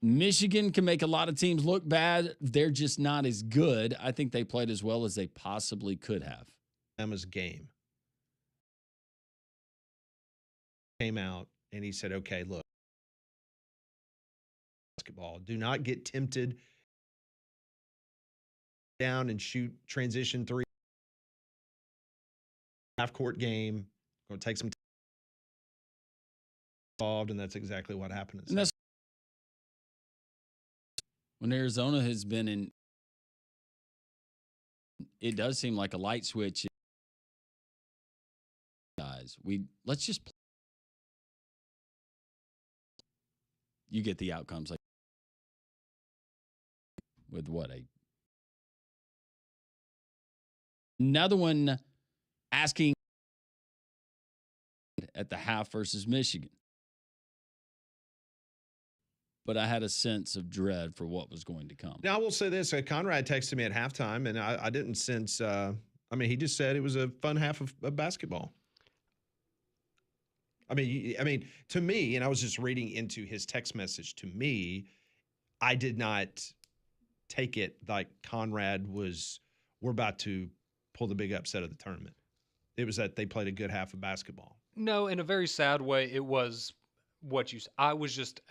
Michigan can make a lot of teams look bad. They're just not as good. I think they played as well as they possibly could have. Bama's game came out and he said, okay, look, basketball, do not get tempted down and shoot transition three. Half court game, going to take some time involved, and that's exactly what happened. And that's when Arizona has been in. It does seem like a light switch. Guys, let's just play. You get the outcomes like with what another one asking at the half versus Michigan. But I had a sense of dread for what was going to come. Now, I will say this. Conrad texted me at halftime, and I didn't sense he just said it was a fun half of basketball. I mean, to me, and I was just reading into his text message, to me, I did not take it like Conrad we're about to pull the big upset of the tournament. It was that they played a good half of basketball. No, in a very sad way, it was what you said. I was just,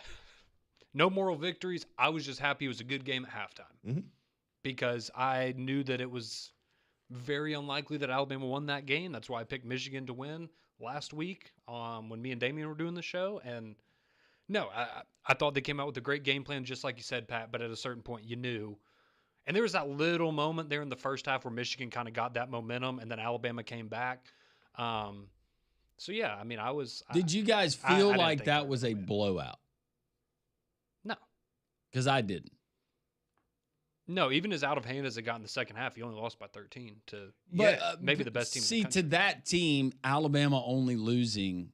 no moral victories. I was just happy it was a good game at halftime because I knew that it was very unlikely that Alabama won that game. That's why I picked Michigan to win last week when me and Damian were doing the show. And no, I thought they came out with a great game plan, just like you said, Pat, but at a certain point you knew. And there was that little moment there in the first half where Michigan kind of got that momentum and then Alabama came back. So, yeah, I mean, Did you guys feel like that was a blowout? No. Because I didn't. No, even as out of hand as it got in the second half, you only lost by 13 to maybe the best team in the country. To that team, Alabama only losing,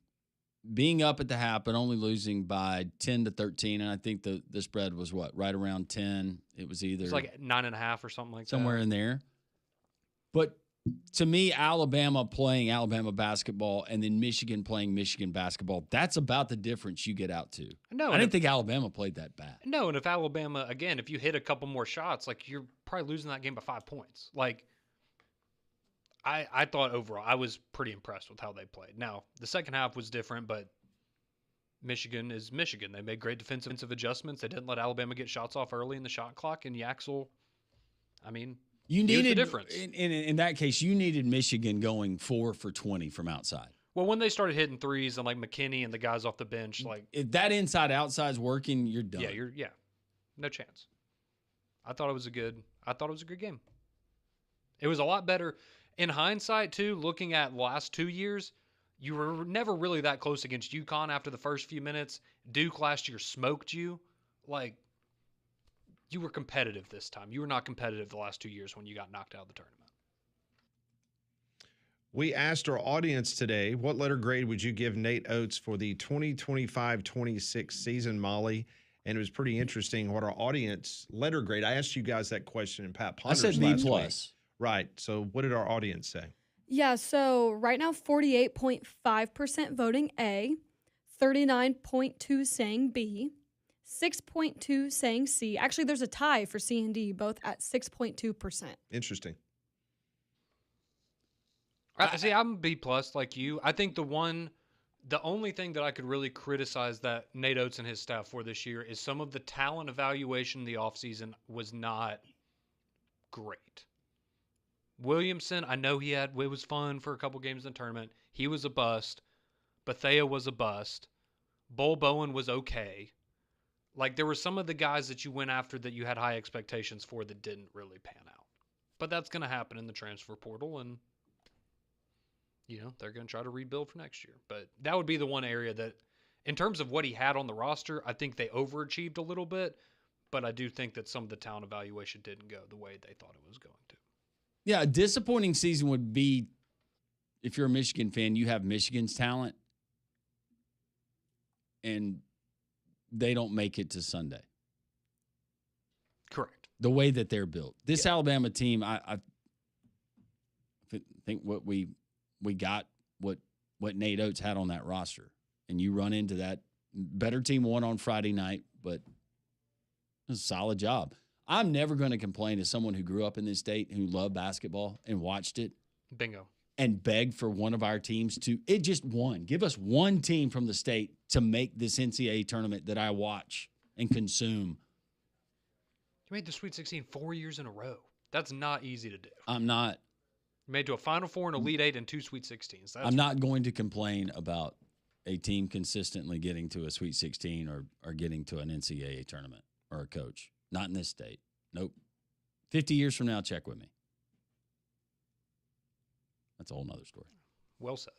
being up at the half, but only losing by 10 to 13. And I think the spread was what? Right around 10. It was either. It was like 9.5 or something like that. Somewhere in there. But to me, Alabama playing Alabama basketball and then Michigan playing Michigan basketball, that's about the difference you get out to. No, I didn't think Alabama played that bad. No, and if Alabama, again, if you hit a couple more shots, like you're probably losing that game by 5 points. Like, I thought overall, I was pretty impressed with how they played. Now, the second half was different, but Michigan is Michigan. They made great defensive adjustments. They didn't let Alabama get shots off early in the shot clock, and Yaxel, I mean, you needed the difference. In that case, you needed Michigan going 4 for 20 from outside. Well, when they started hitting threes and like McKinney and the guys off the bench, like if that inside outside's working, you're done. Yeah, no chance. I thought it was a good game. It was a lot better in hindsight too. Looking at the last 2 years, you were never really that close against UConn after the first few minutes. Duke last year smoked you, like. You were competitive this time. You were not competitive the last 2 years when you got knocked out of the tournament. We asked our audience today, what letter grade would you give Nate Oates for the 2025-26 season, Molly? And it was pretty interesting what our audience letter grade. I asked you guys that question in Pat Ponder's I said B+. Right. So what did our audience say? Yeah, so right now 48.5% voting A, 39.2% saying B, 6.2% saying C. Actually, there's a tie for C and D, both at 6.2%. Interesting. See, I'm B+ like you. I think the only thing that I could really criticize that Nate Oates and his staff for this year is some of the talent evaluation in the offseason was not great. Williamson, I know it was fun for a couple games in the tournament. He was a bust. Bethea was a bust. Bull Bowen was okay. Like, there were some of the guys that you went after that you had high expectations for that didn't really pan out. But that's going to happen in the transfer portal, and, they're going to try to rebuild for next year. But that would be the one area that, in terms of what he had on the roster, I think they overachieved a little bit, but I do think that some of the talent evaluation didn't go the way they thought it was going to. Yeah, a disappointing season would be, if you're a Michigan fan, you have Michigan's talent, and they don't make it to Sunday. Correct. The way that they're built. This Alabama team, I think what we got, what Nate Oates had on that roster. And you run into that better team won on Friday night, but It was a solid job. I'm never going to complain as someone who grew up in this state, who loved basketball and watched it. Bingo. And begged for one of our teams to, it just won. Give us one team from the state to make this NCAA tournament that I watch and consume. You made the Sweet 16 4 years in a row. That's not easy to do. I'm not. You made to a Final Four, an Elite Eight, and 2 Sweet 16s. I'm not going to complain about a team consistently getting to a Sweet 16 or getting to an NCAA tournament or a coach. Not in this state. Nope. 50 years from now, check with me. That's a whole nother story. Well said.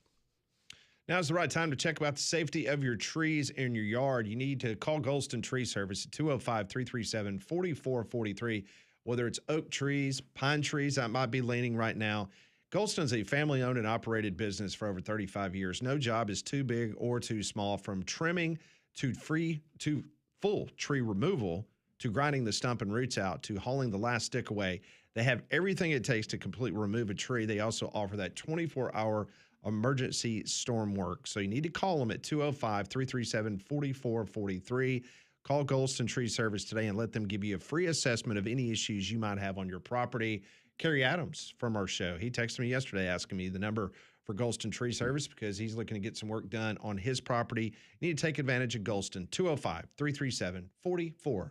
Now's the right time to check about the safety of your trees in your yard. You need to call Golston Tree Service at 205-337-4443. Whether it's oak trees, pine trees, that might be leaning right now. Golston's a family-owned and operated business for over 35 years. No job is too big or too small, from trimming to full tree removal, to grinding the stump and roots out, to hauling the last stick away. They have everything it takes to completely remove a tree. They also offer that 24-hour emergency storm work. So you need to call them at 205-337-4443. Call Golston Tree Service today and let them give you a free assessment of any issues you might have on your property. Kerry Adams from our show, he texted me yesterday asking me the number for Golston Tree Service because he's looking to get some work done on his property. You need to take advantage of Golston. 205-337-4443.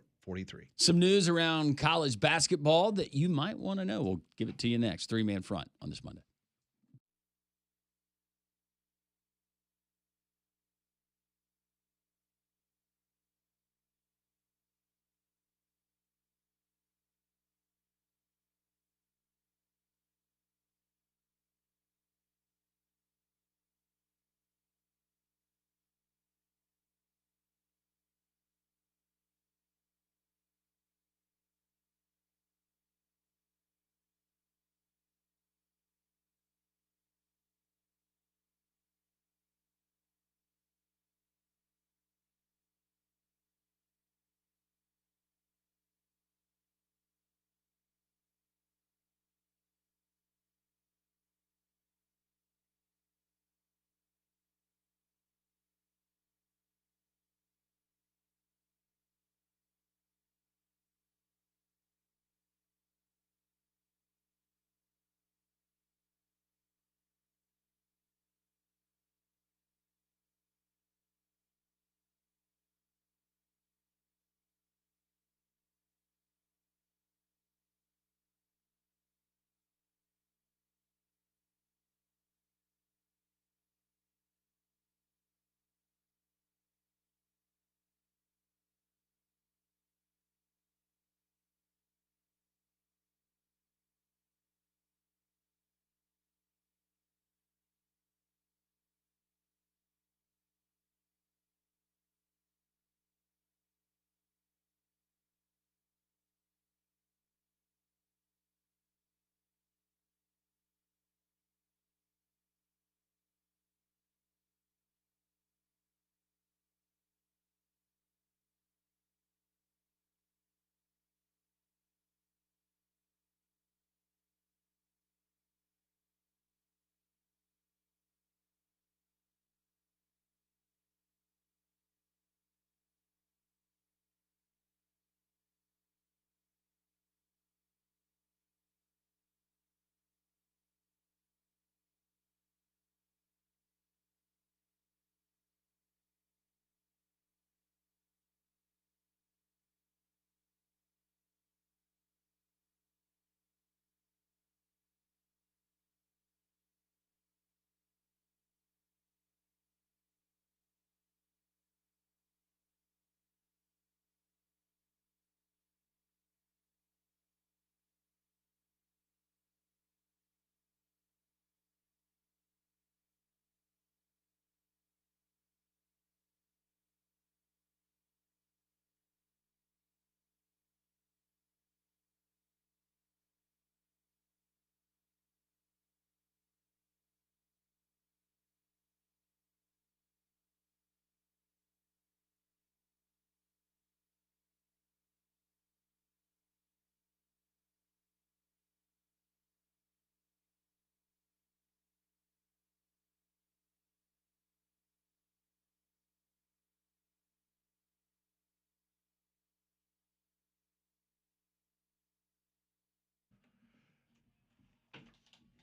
Some news around college basketball that you might want to know. We'll give it to you next. Three-man front on this Monday.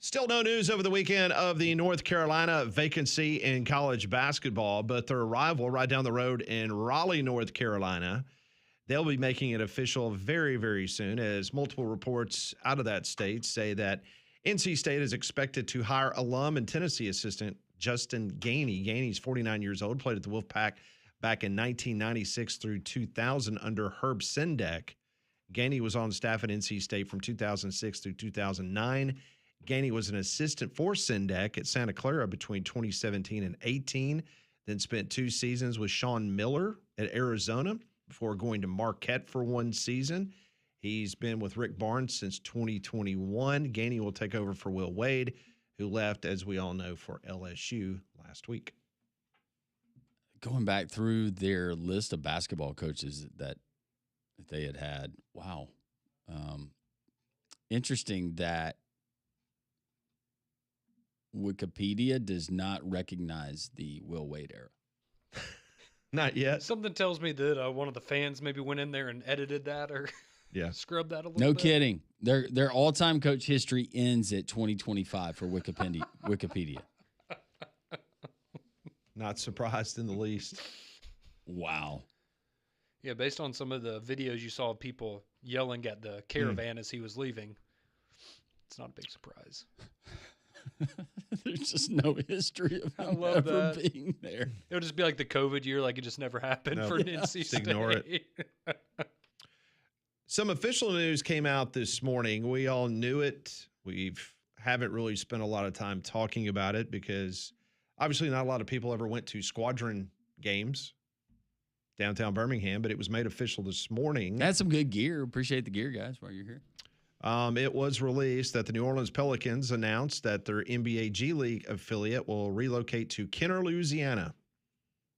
Still no news over the weekend of the North Carolina vacancy in college basketball, but their rival right down the road in Raleigh, North Carolina, they'll be making it official very, very soon, as multiple reports out of that state say that NC State is expected to hire alum and Tennessee assistant Justin Gainey. Gainey's 49 years old, played at the Wolfpack back in 1996 through 2000 under Herb Sendek. Gainey was on staff at NC State from 2006 through 2009. Gainey was an assistant for Sendek at Santa Clara between 2017 and 18, then spent 2 seasons with Sean Miller at Arizona before going to Marquette for 1 season. He's been with Rick Barnes since 2021. Gainey will take over for Will Wade, who left, as we all know, for LSU last week. Going back through their list of basketball coaches that they had, wow. Interesting that Wikipedia does not recognize the Will Wade era. Not yet. Something tells me that one of the fans maybe went in there and edited that or scrubbed that a little No bit. kidding. Their all-time coach history ends at 2025 for Wikipedia. Not surprised in the least. Wow. Yeah, based on some of the videos you saw of people yelling at the caravan as he was leaving, it's not a big surprise. There's just no history of him love ever that. being there. It would just be like the COVID year, like it just never happened for NC State. Ignore it. Some official news came out this morning. We all knew it. We haven't really spent a lot of time talking about it because obviously not a lot of people ever went to Squadron games downtown Birmingham, but it was made official this morning. Had some good gear. Appreciate the gear, guys, while you're here. It was released that the New Orleans Pelicans announced that their NBA G League affiliate will relocate to Kenner, Louisiana.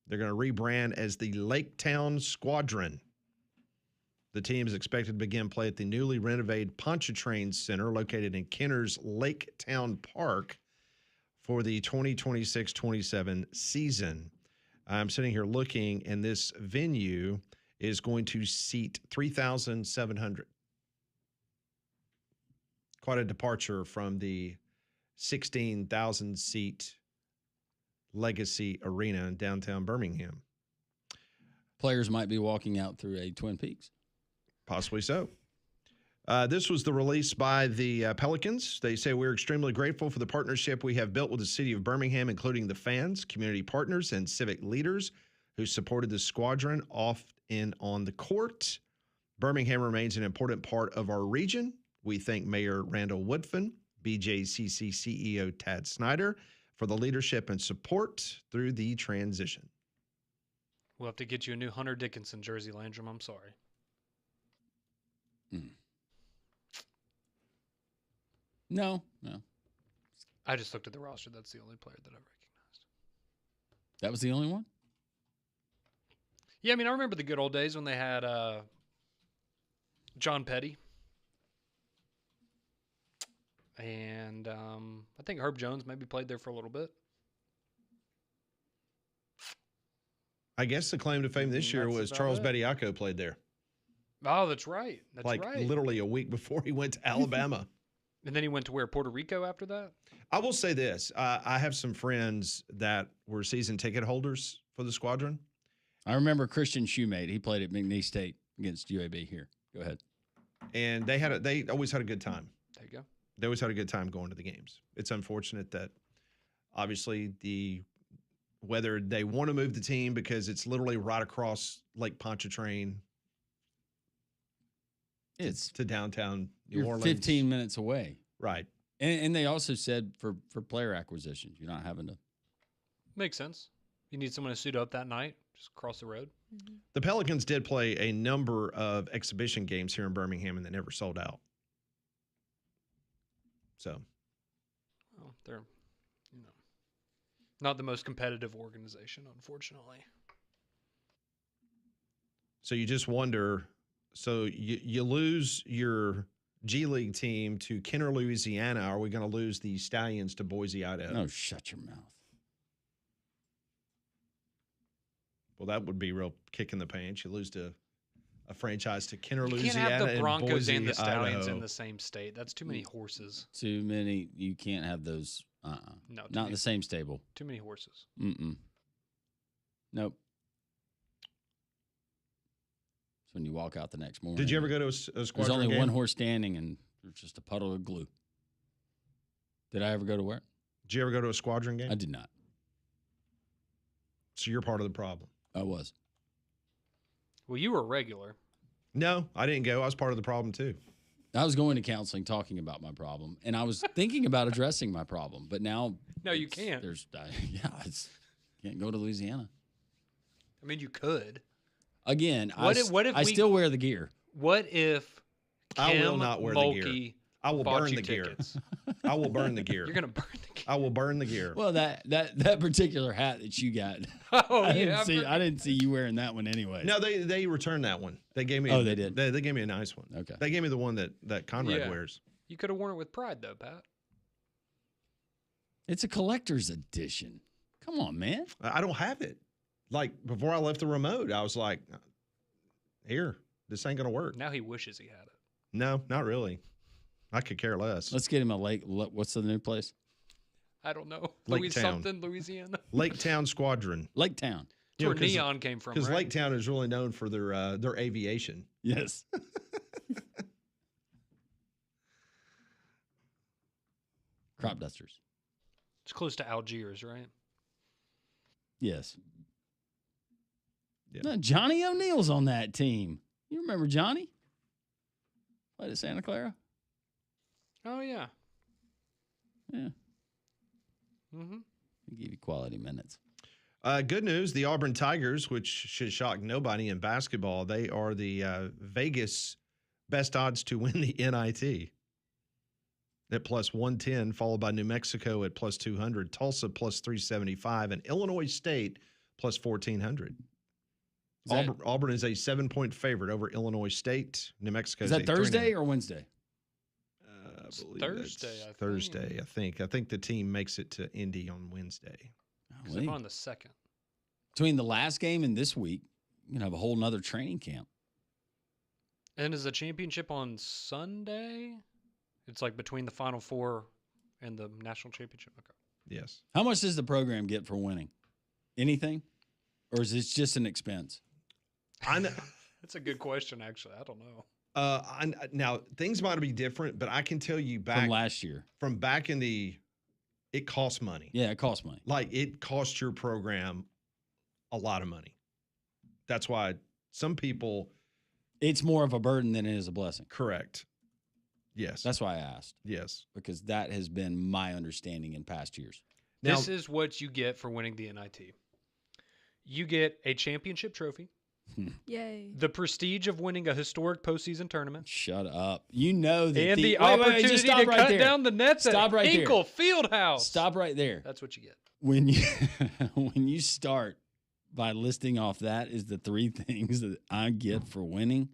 They're going to rebrand as the Lake Town Squadron. The team is expected to begin play at the newly renovated Pontchartrain Center located in Kenner's Lake Town Park for the 2026-27 season. I'm sitting here looking, and this venue is going to seat 3,700. Quite a departure from the 16,000-seat Legacy Arena in downtown Birmingham. Players might be walking out through a Twin Peaks. Possibly so. This was the release by the Pelicans. They say, we're extremely grateful for the partnership we have built with the city of Birmingham, including the fans, community partners, and civic leaders who supported the squadron off and on the court. Birmingham remains an important part of our region. We thank Mayor Randall Woodfin, BJCC CEO Tad Snyder for the leadership and support through the transition. We'll have to get you a new Hunter Dickinson jersey, Landrum. I'm sorry. No. I just looked at the roster. That's the only player that I recognized. That was the only one? Yeah, I mean, I remember the good old days when they had John Petty. And I think Herb Jones maybe played there for a little bit. I guess the claim to fame this year That's was about Charles it. Bediako played there. Oh, that's right. That's like right. literally a week before he went to Alabama. And then he went to where? Puerto Rico after that? I will say this. I have some friends that were season ticket holders for the Squadron. I remember Christian Shoemate. He played at McNeese State against UAB here. Go ahead. And they always had a good time. There you go. They always had a good time going to the games. It's unfortunate that obviously whether they want to move the team because it's literally right across Lake Pontchartrain It's to downtown New you're Orleans. 15 minutes away. Right. And they also said for player acquisitions, you're not having to. Makes sense. You need someone to suit up that night, just cross the road. The Pelicans did play a number of exhibition games here in Birmingham, and they never sold out. So, Well, they're, not the most competitive organization, unfortunately. so you just wonder. So you lose your G League team to Kenner, Louisiana. Are we going to lose the Stallions to Boise, Idaho? No, shut your mouth. Well, that would be real kick in the pants. You lose to a franchise to Kenner, You can't Louisiana, have the and Broncos Boise, and the Stallions Idaho. in the same state. That's too many horses. Too many. You can't have those. No, Not too in many, the same stable. too many horses. Mm-mm. Nope. So when you walk out the next morning. Did you ever go to a squadron There's only game? one horse standing, and there's just a puddle of glue. Did I ever go to where? Did you ever go to a squadron game? I did not. So you're part of the problem. I was. Well, you were regular. No, I didn't go. I was part of the problem too. I was going to counseling, talking about my problem, and I was thinking about addressing my problem. But now, No, you can't. There's, can't go to Louisiana I mean, you could. again. What if I we- still wear the gear. What if I will Kim not wear the gear. Mulkey I will bought burn you the gear. tickets? I will burn the gear. You're gonna burn the gear. I will burn the gear. Well, that particular hat that you got, Oh I yeah, didn't see you wearing that one anyway. No, they returned that one. They gave me. Oh, they did? They gave me a nice one. Okay. They gave me the one that Conrad Yeah. wears. You could have worn it with pride though, Pat. It's a collector's edition. Come on, man. I don't have it. Like before I left the remote, I was like, "Here, this ain't gonna work." Now he wishes he had it. No, not really. I could care less. Let's get him a lake. What's the new place? I don't know. Lake Louis Town. something, Louisiana. Lake Town Squadron. Lake Town. That's where Neon came from, Because right? Lake Town is really known for their aviation. Yes. Crop dusters. It's close to Algiers, right? Yes. Yeah. No, Johnny O'Neill's on that team. You remember Johnny? Played at Santa Clara? Oh yeah. Yeah. Mm-hmm. He give you quality minutes. Good news, the Auburn Tigers, which should shock nobody in basketball, they are the Vegas best odds to win the NIT at plus 110, followed by New Mexico at plus 200, Tulsa plus 375, and Illinois State plus 1400. Auburn is a 7-point favorite over Illinois State. New Mexico Is that Thursday or Wednesday? I believe Thursday, that's I think. Thursday, I think. I think the team makes it to Indy on Wednesday. Because they're on the second. Between the last game and this week, you can have a whole nother training camp. And is the championship on Sunday? It's like between the Final Four and the national championship. Okay. Yes. How much does the program get for winning? Anything? Or is this just an expense? I know. That's a good question, actually. I don't know. Now things might be different, but I can tell you back From last year. from back in it costs money. Yeah, it costs money. Like it costs your program a lot of money. That's why some people. It's more of a burden than it is a blessing. Correct. Yes. That's why I asked, yes. because that has been my understanding in past years. Now, This is what you get for winning the NIT. You get a championship trophy, Yay. the prestige of winning a historic postseason tournament, Shut up. You know that and the wait, opportunity just stop to right cut there. down the nets Stop at right there. Hinkle Fieldhouse. Stop right there. That's what you get. When you when you start by listing off that is the three things that I get for winning,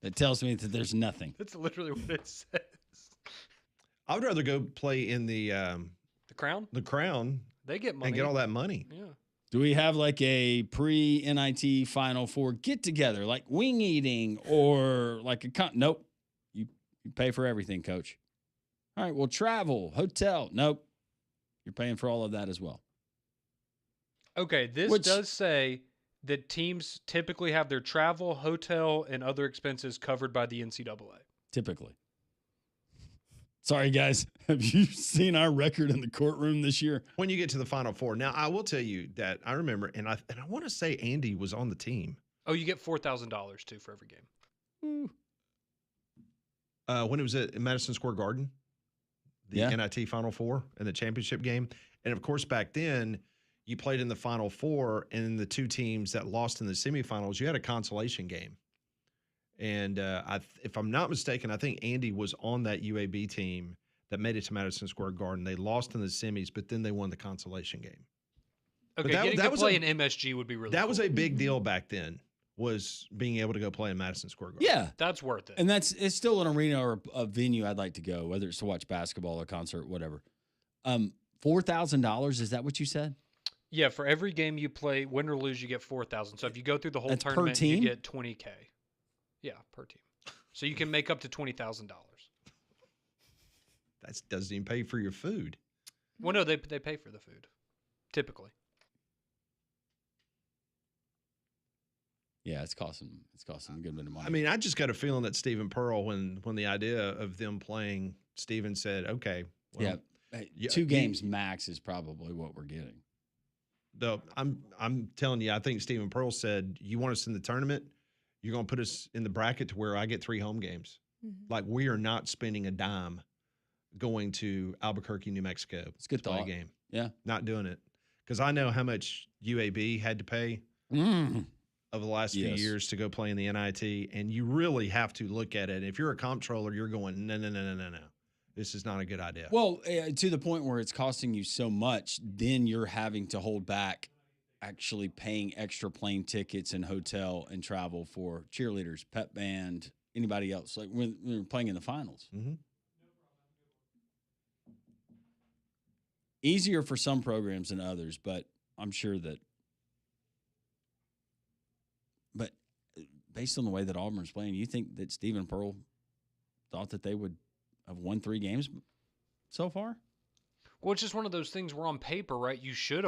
it tells me that there's nothing. That's literally what it says. I would rather go play in the Crown? Crown They get money. and get all that money. Yeah. Do we have like a pre-NIT Final Four get-together, like wing eating or like a nope. You pay for everything, coach. All right, well, travel, hotel. Nope. You're paying for all of that as well. Okay, this does say that teams typically have their travel, hotel, and other expenses covered by the NCAA. Typically. Sorry, guys. Have you seen our record in the courtroom this year? When you get to the Final Four. Now, I will tell you that I remember, and I want to say Andy was on the team. Oh, you get $4,000 too for every game. When it was at Madison Square Garden, the NIT Final Four and the championship game. And of course, back then, you played in the Final Four, and the two teams that lost in the semifinals, you had a consolation game. And if I'm not mistaken, I think Andy was on that UAB team that made it to Madison Square Garden. They lost in the semis, but then they won the consolation game. Okay, that- getting that to was play a- in MSG would be really That cool. was a big deal back then, was being able to go play in Madison Square Garden. Yeah. That's worth it. And it's still an arena or a venue I'd like to go, whether it's to watch basketball or concert, whatever. $4,000, is that what you said? Yeah, for every game you play, win or lose, you get 4,000. So if you go through the whole That's per tournament, you team? get 20K. Yeah, per team. So you can make up to $20,000. That doesn't even pay for your food. Well, no, they pay for the food, typically. Yeah, it's costing a good bit of money. I mean, I just got a feeling that Stephen Pearl, when the idea of them playing, Stephen said, "Okay, well, yeah, 2 games max is probably what we're getting. I'm telling you, I think Stephen Pearl said, you want us in the tournament, you're going to put us in the bracket to where I get 3 home games. Mm-hmm. Like, we are not spending a dime going to Albuquerque, New Mexico. It's a good to play a thought. game. Yeah. Not doing it. Because I know how much UAB had to pay over the last few years to go play in the NIT, and you really have to look at it. If you're a comptroller, you're going, no. This is not a good idea. Well, to the point where it's costing you so much, then you're having to hold back actually paying extra plane tickets and hotel and travel for cheerleaders, pep band, anybody else. Like when we're playing in the finals. Mm-hmm. Easier for some programs than others, but I'm sure that. But based on the way that Auburn's playing, you think that Stephen Pearl thought that they would have won 3 games so far? Well, it's just one of those things where on paper, right, you should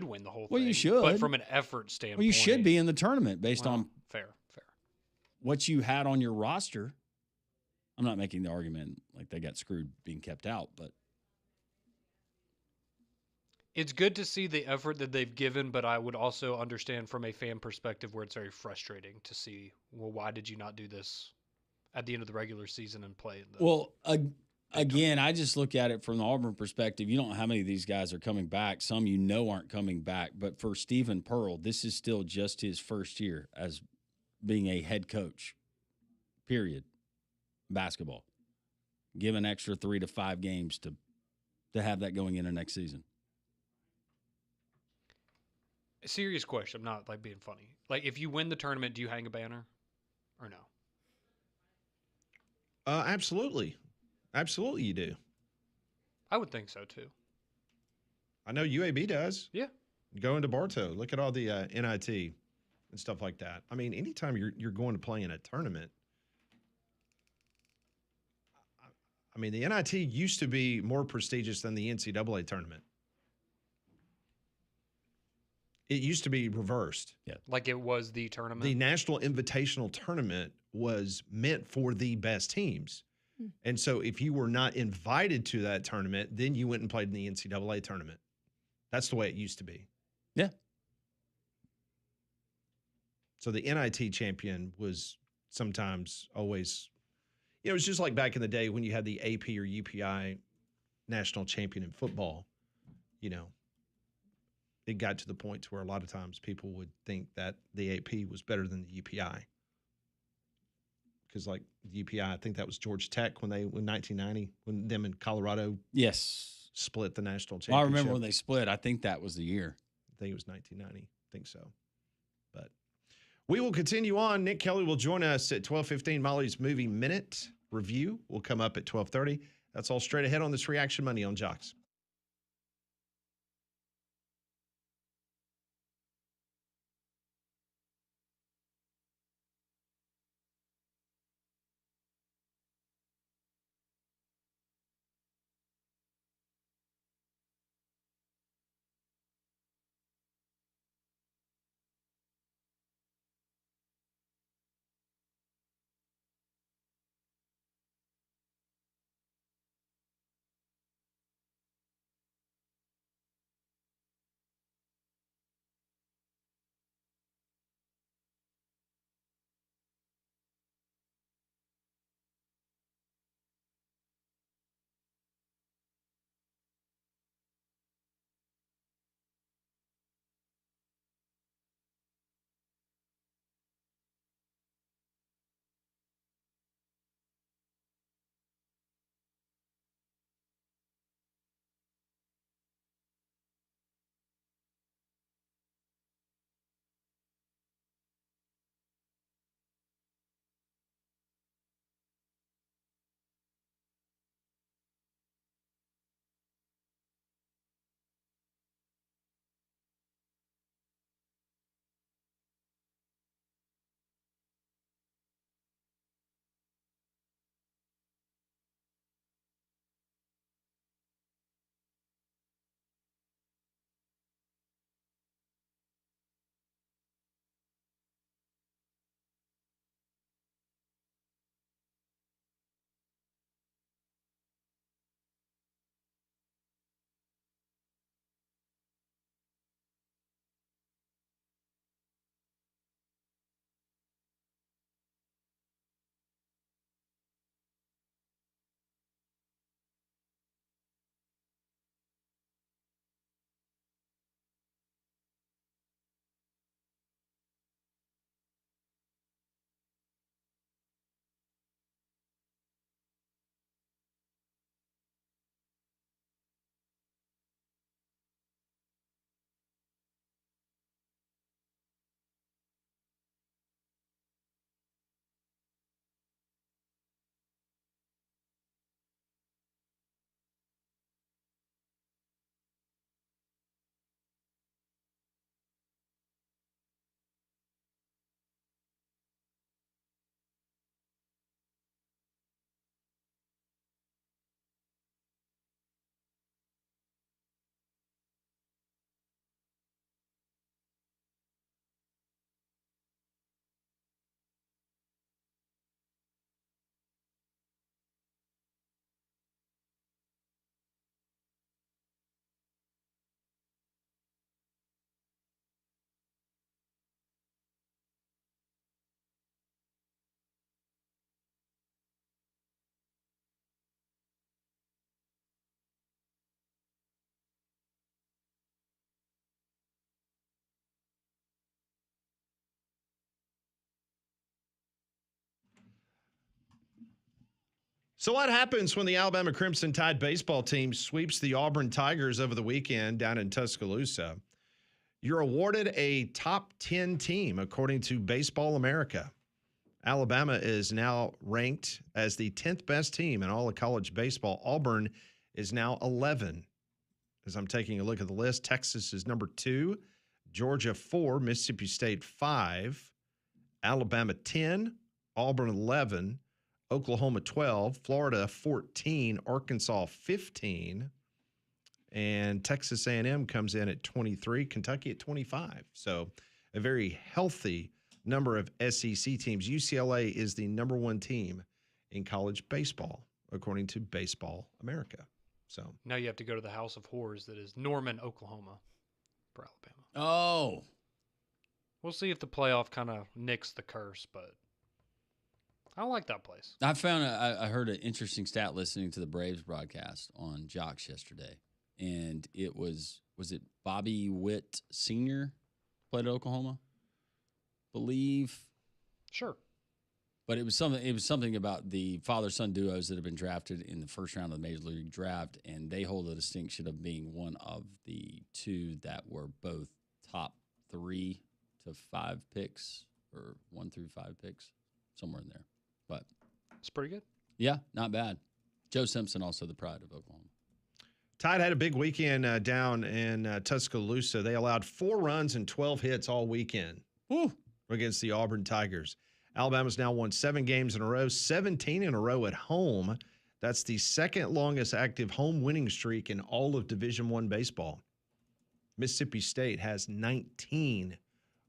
win the whole thing. Well, you should. But from an effort standpoint. Well, you should be in the tournament based on fair. what you had on your roster. I'm not making the argument like they got screwed being kept out, but it's good to see the effort that they've given, but I would also understand from a fan perspective where it's very frustrating to see, well, why did you not do this at the end of the regular season and play? Again, I just look at it from the Auburn perspective. You don't know how many of these guys are coming back. Some aren't coming back. But for Stephen Pearl, this is still just his first year as being a head coach, period, basketball. Give an extra 3 to 5 games to have that going into next season. A serious question. I'm not like being funny. Like, if you win the tournament, do you hang a banner or no? Absolutely. Absolutely you do. I would think so, too. I know UAB does. Yeah. Go into Bartow. Look at all the NIT and stuff like that. I mean, anytime you're going to play in a tournament, I mean, the NIT used to be more prestigious than the NCAA tournament. It used to be reversed. Yeah. Like it was the tournament? The National Invitational Tournament was meant for the best teams. And so if you were not invited to that tournament, then you went and played in the NCAA tournament. That's the way it used to be. Yeah. So the NIT champion was sometimes always, it was just like back in the day when you had the AP or UPI national champion in football, it got to the point to where a lot of times people would think that the AP was better than the UPI. Because like the UPI, I think that was Georgia Tech when 1990, when them in Colorado split the national championship. Well, I remember when they split. I think that was the year. I think it was 1990. I think so. But we will continue on. Nick Kelly will join us at 12:15. Molly's Movie Minute review will come up at 12:30. That's all straight ahead on this Reaction Money on Jocks. So what happens when the Alabama Crimson Tide baseball team sweeps the Auburn Tigers over the weekend down in Tuscaloosa? You're awarded a top 10 team according to Baseball America. Alabama is now ranked as the 10th best team in all of college baseball. Auburn is now 11. As I'm taking a look at the list, Texas is number 2, Georgia 4, Mississippi State 5, Alabama 10, Auburn 11, Oklahoma 12, Florida 14, Arkansas 15, and Texas A&M comes in at 23, Kentucky at 25. So a very healthy number of SEC teams. UCLA is the number 1 team in college baseball, according to Baseball America. So Now you have to go to the House of Horrors that is Norman, Oklahoma, for Alabama. Oh, We'll see if the playoff kind of nicks the curse, but I don't like that place. I found I heard an interesting stat listening to the Braves broadcast on Jocks yesterday, and it was it Bobby Witt Sr. played at Oklahoma, believe, Sure. but it was something about the father-son duos that have been drafted in the first round of the Major League Draft, and they hold the distinction of being one of the 2 that were both top 3 to 5 picks, or 1 through 5 picks, somewhere in there. But It's pretty good. yeah, not bad. Joe Simpson, also the pride of Oklahoma. Tide had a big weekend down in Tuscaloosa. They allowed 4 runs and 12 hits all weekend against the Auburn Tigers. Alabama's now won 7 games in a row, 17 in a row at home. That's the second longest active home winning streak in all of Division I baseball. Mississippi State has 19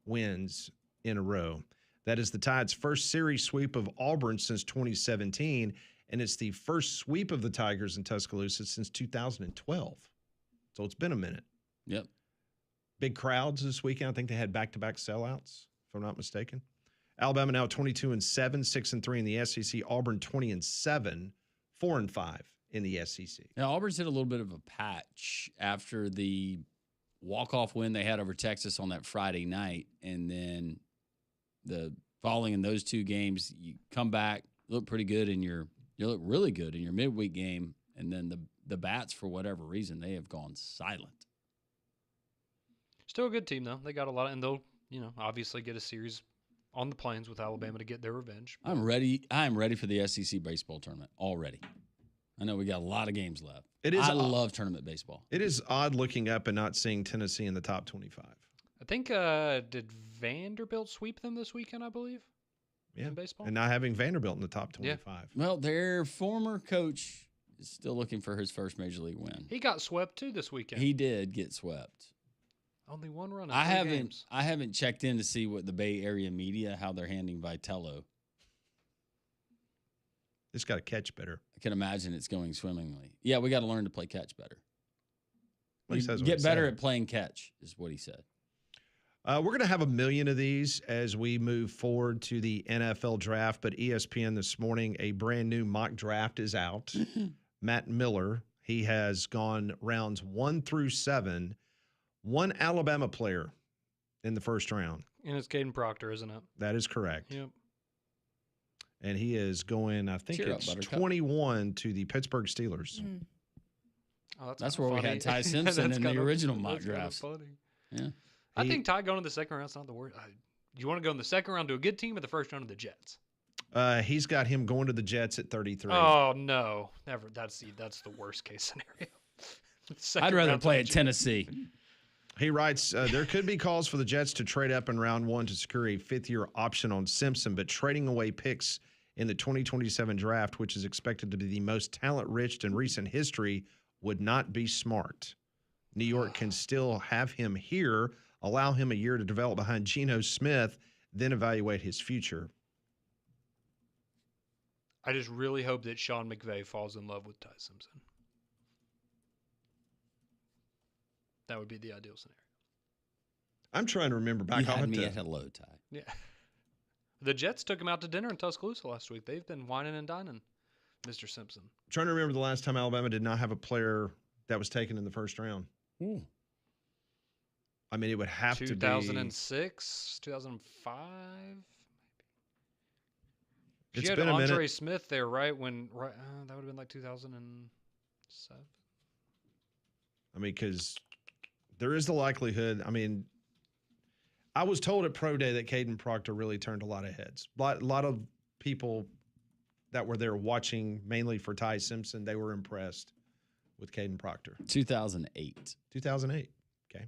wins in a row. That is the Tide's first series sweep of Auburn since 2017, and it's the first sweep of the Tigers in Tuscaloosa since 2012. So it's been a minute. Yep. Big crowds this weekend. I think they had back-to-back sellouts, if I'm not mistaken. Alabama now 22-7, 6-3 in the SEC. Auburn 20-7, 4-5 in the SEC. Now, Auburn's hit a little bit of a patch after the walk-off win they had over Texas on that Friday night, and then the following in those 2 games, you come back, look pretty good you look really good in your midweek game, and then the bats, for whatever reason, they have gone silent. Still a good team, though. They got a lot, and they'll, obviously get a series on the Plains with Alabama to get their revenge. I'm ready. I'm ready for the SEC baseball tournament already. I know we got a lot of games left. I love tournament baseball. It is odd looking up and not seeing Tennessee in the top 25. I think, did Vanderbilt sweep them this weekend, I believe? Yeah. In baseball? And not having Vanderbilt in the top 25. Well, their former coach is still looking for his first Major League win. He got swept, too, this weekend. He did get swept. Only 1 run in I 3 haven't games. I haven't checked in to see what the Bay Area media, how they're handling Vitello. It's got to catch better. I can imagine it's going swimmingly. Yeah, we got to learn to play catch better. Well, he says what Get he better said. at playing catch is what he said. We're going to have 1 million of these as we move forward to the NFL draft, but ESPN this morning, a brand new mock draft is out. Matt Miller, he has gone rounds 1 through 7, 1 Alabama player in the first round. And it's Caden Proctor, isn't it? That is correct. Yep. And he is going, I think Cheer up, it's Buttercup. 21 to the Pittsburgh Steelers. Oh, That's kinda where we funny. had Ty Simpson That's in the kinda- original mock that's kinda drafts. funny. Yeah. I think Ty going to the second round's not the worst. You want to go in the second round to a good team or the first round to the Jets? He's got him going to the Jets at 33. Oh no, never. That's the worst case scenario. I'd rather round to play the at Jets. Tennessee. He writes, there could be calls for the Jets to trade up in round 1 to secure a 5th-year option on Simpson, but trading away picks in the 2027 draft, which is expected to be the most talent-rich in recent history, would not be smart. New York can still have him here, allow him a year to develop behind Geno Smith, then evaluate his future. I just really hope that Sean McVay falls in love with Ty Simpson. That would be the ideal scenario. I'm trying to remember back You had on me it. at hello, Ty. Yeah. The Jets took him out to dinner in Tuscaloosa last week. They've been whining and dining, Mr. Simpson. Trying to remember the last time Alabama did not have a player that was taken in the first round. Ooh. I mean, it would have to be 2006, 2005. She It's had been a Andre minute. Smith there, right? That would have been like 2007. I mean, because there is the likelihood. I mean, I was told at Pro Day that Caden Proctor really turned a lot of heads. A lot of people that were there watching, mainly for Ty Simpson, they were impressed with Caden Proctor. 2008. 2008. Okay.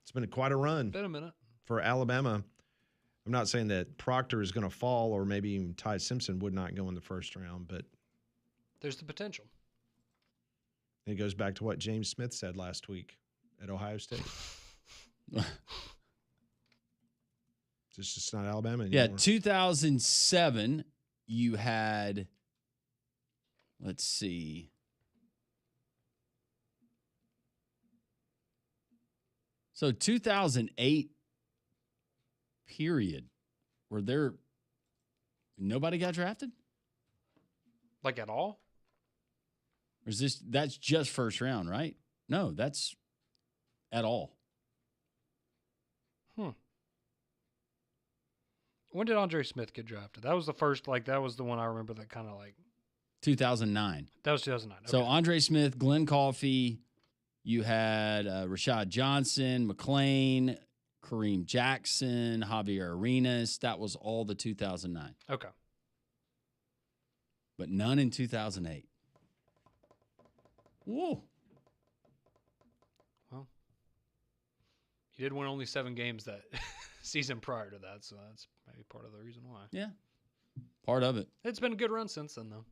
It's been quite a run Been a minute. for Alabama. I'm not saying that Proctor is going to fall, or maybe even Ty Simpson would not go in the first round, but There's the potential. it goes back to what James Smith said last week at Ohio State. It's just not Alabama anymore. Yeah, 2007, you had, let's see. So 2008 period, were there nobody got drafted? Like at all? Or is that's just first round, right? No, that's at all. When did Andre Smith get drafted? That was the first, that was the one I remember that kind of 2009. that was 2009. Okay. So Andre Smith, Glenn Coffey, you had Rashad Johnson, McClain, Kareem Jackson, Javier Arenas. That was all the 2009. Okay. But none in 2008. Whoa. Well, he did win only 7 games that season prior to that, so that's maybe part of the reason why. Yeah. Part of it. It's been a good run since then, though.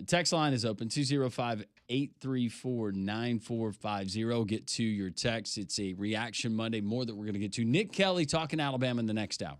Text line is open, 205-834-9450. Get to your text. It's a Reaction Monday, more that we're going to get to. Nick Kelly talking Alabama in the next hour.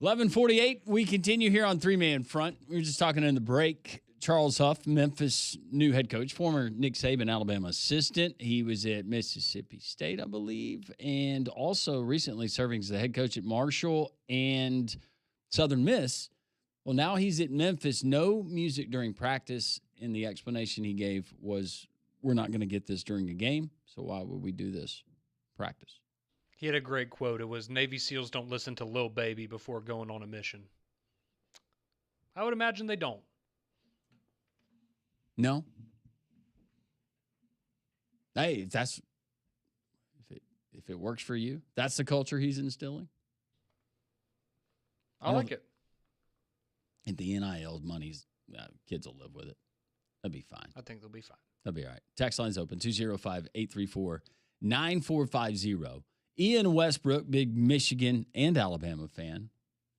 11:48. We continue here on Three Man Front. We were just talking in the break. Charles Huff, Memphis new head coach, former Nick Saban Alabama assistant. He was at Mississippi State, I believe, and also recently serving as the head coach at Marshall and Southern Miss. Well, now he's at Memphis. No music during practice, and the explanation he gave was, we're not going to get this during a game, so why would we do this practice? He had a great quote. It was, Navy SEALs don't listen to Lil Baby before going on a mission. I would imagine they don't. No. Hey, if it works for you, that's the culture he's instilling. I like it. And the NIL money's, kids will live with it. That'll be fine. I think they'll be fine. That'll be all right. Text line's open, 205-834-9450. Ian Westbrook, big Michigan and Alabama fan,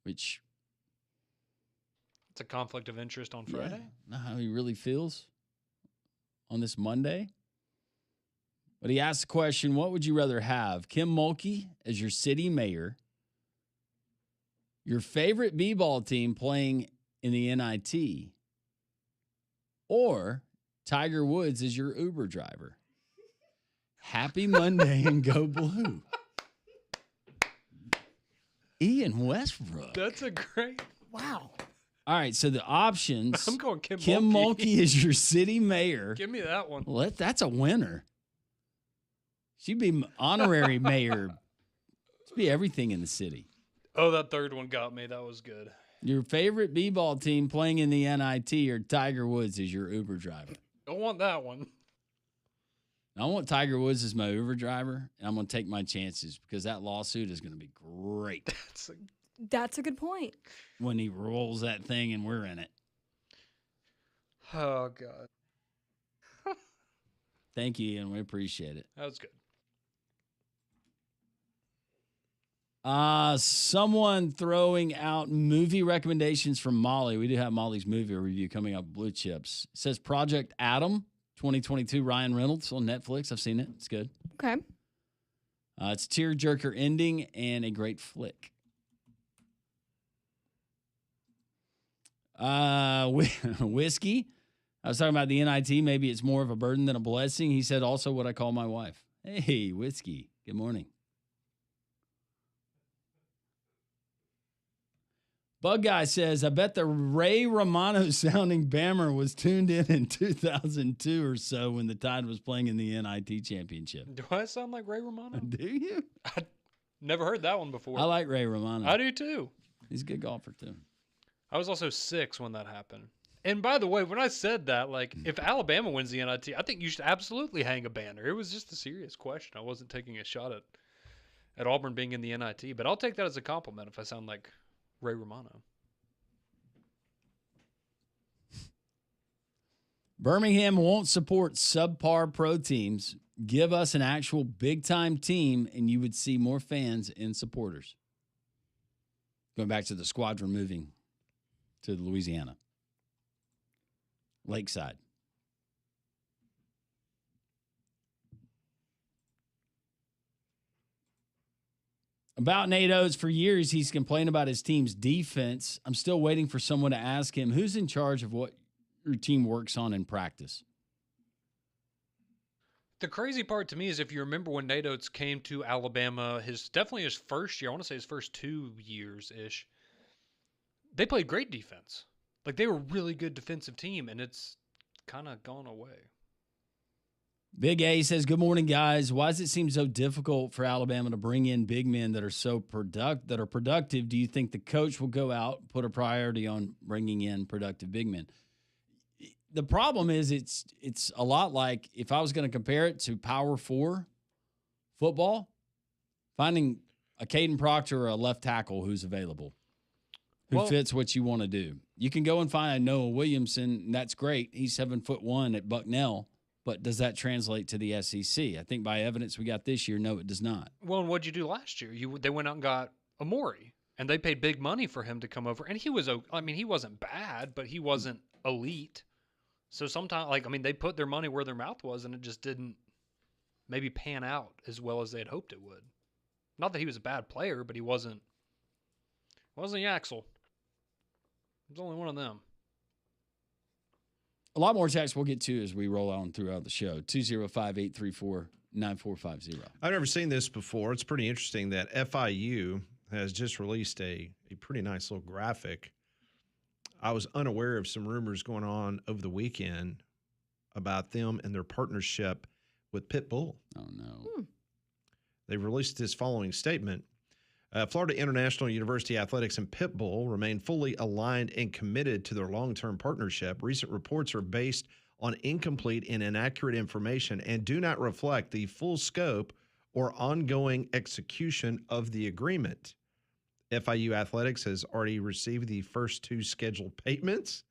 which... It's a conflict of interest on Friday. Know how he really feels on this Monday. But he asked the question, what would you rather have? Kim Mulkey as your city mayor, your favorite b-ball team playing in the NIT, or Tiger Woods as your Uber driver? Happy Monday and go blue. Ian Westbrook. That's a great... Wow. All right, so the options. I'm going Kim Mulkey is your city mayor. Give me that one. Well, that's a winner. She'd be honorary mayor. She'd be everything in the city. Oh, that third one got me. That was good. Your favorite b-ball team playing in the NIT, or Tiger Woods is your Uber driver? I want that one. I want Tiger Woods as my Uber driver, and I'm going to take my chances because that lawsuit is going to be great. That's a good point. When he rolls that thing and we're in it. Oh, God. Thank you, Ian. We appreciate it. That was good. Someone throwing out movie recommendations from Molly. We do have Molly's movie review coming up, Blue Chips. It says Project Adam, 2022, Ryan Reynolds on Netflix. I've seen it. It's good. Okay. It's a tearjerker ending and a great flick. Whiskey. I was talking about the NIT. Maybe it's more of a burden than a blessing. He said also what I call my wife. Hey, Whiskey. Good morning. Bug Guy says, I bet the Ray Romano sounding Bammer was tuned in 2002 or so when the Tide was playing in the NIT championship. Do I sound like Ray Romano? Do you? I never heard that one before. I like Ray Romano. I do too. He's a good golfer too. I was also 6 when that happened. And by the way, when I said that, like, if Alabama wins the NIT, I think you should absolutely hang a banner. It was just a serious question. I wasn't taking a shot at Auburn being in the NIT, but I'll take that as a compliment if I sound like Ray Romano. Birmingham won't support subpar pro teams. Give us an actual big-time team, and you would see more fans and supporters. Going back to the squadron moving to Louisiana. Lakeside. About Nate Oates, for years, he's complained about his team's defense. I'm still waiting for someone to ask him, who's in charge of what your team works on in practice? The crazy part to me is if you remember when Nate Oates came to Alabama, definitely his first year, I want to say his first 2 years-ish, they played great defense. Like, they were a really good defensive team, and it's kind of gone away. Big A says, good morning, guys. Why does it seem so difficult for Alabama to bring in big men that are productive? Do you think the coach will go out, put a priority on bringing in productive big men? The problem is it's a lot like, if I was going to compare it to Power 4 football, finding a Caden Proctor or a left tackle who's available, who fits what you want to do. You can go and find a Noah Williamson, and that's great. He's 7'1" at Bucknell, but does that translate to the SEC? I think by evidence we got this year, no, it does not. Well, and what'd you do last year? They went out and got Amori, and they paid big money for him to come over. And he wasn't bad, but he wasn't elite. So sometimes, they put their money where their mouth was, and it just didn't maybe pan out as well as they had hoped it would. Not that he was a bad player, but he wasn't Wasn't Yaxel. There's only one of them. A lot more texts we'll get to as we roll on throughout the show. 205-834-9450. I've never seen this before. It's pretty interesting that FIU has just released a pretty nice little graphic. I was unaware of some rumors going on over the weekend about them and their partnership with Pitbull. Oh, no. They've released this following statement. Florida International University Athletics and Pitbull remain fully aligned and committed to their long-term partnership. Recent reports are based on incomplete and inaccurate information and do not reflect the full scope or ongoing execution of the agreement. FIU Athletics has already received the first 2 scheduled payments,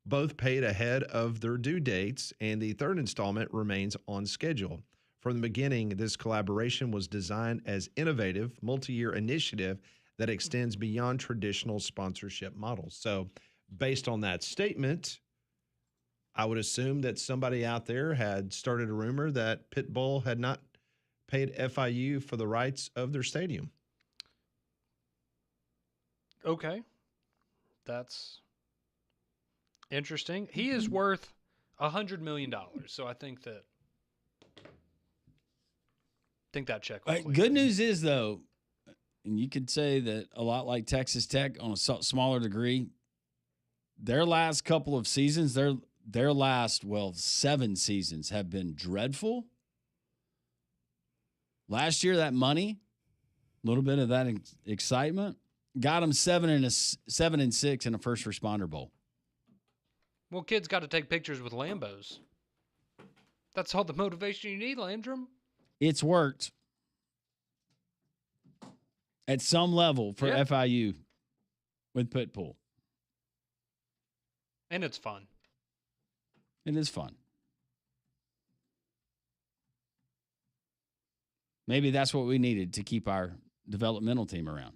both paid ahead of their due dates, and the third installment remains on schedule. From the beginning, this collaboration was designed as innovative, multi-year initiative that extends beyond traditional sponsorship models. So based on that statement, I would assume that somebody out there had started a rumor that Pitbull had not paid FIU for the rights of their stadium. Okay. That's interesting. He is worth $100 million. So I think that check will clear. Good news is, though, and you could say that a lot like Texas Tech on a smaller degree, their last couple of seasons, their last, 7 seasons have been dreadful. Last year, that money, a little bit of that excitement, got them 7-6 in a first responder bowl. Well, kids got to take pictures with Lambos. That's all the motivation you need, Landrum. It's worked at some level for FIU with Pitbull. And it's fun. It is fun. Maybe that's what we needed to keep our developmental team around.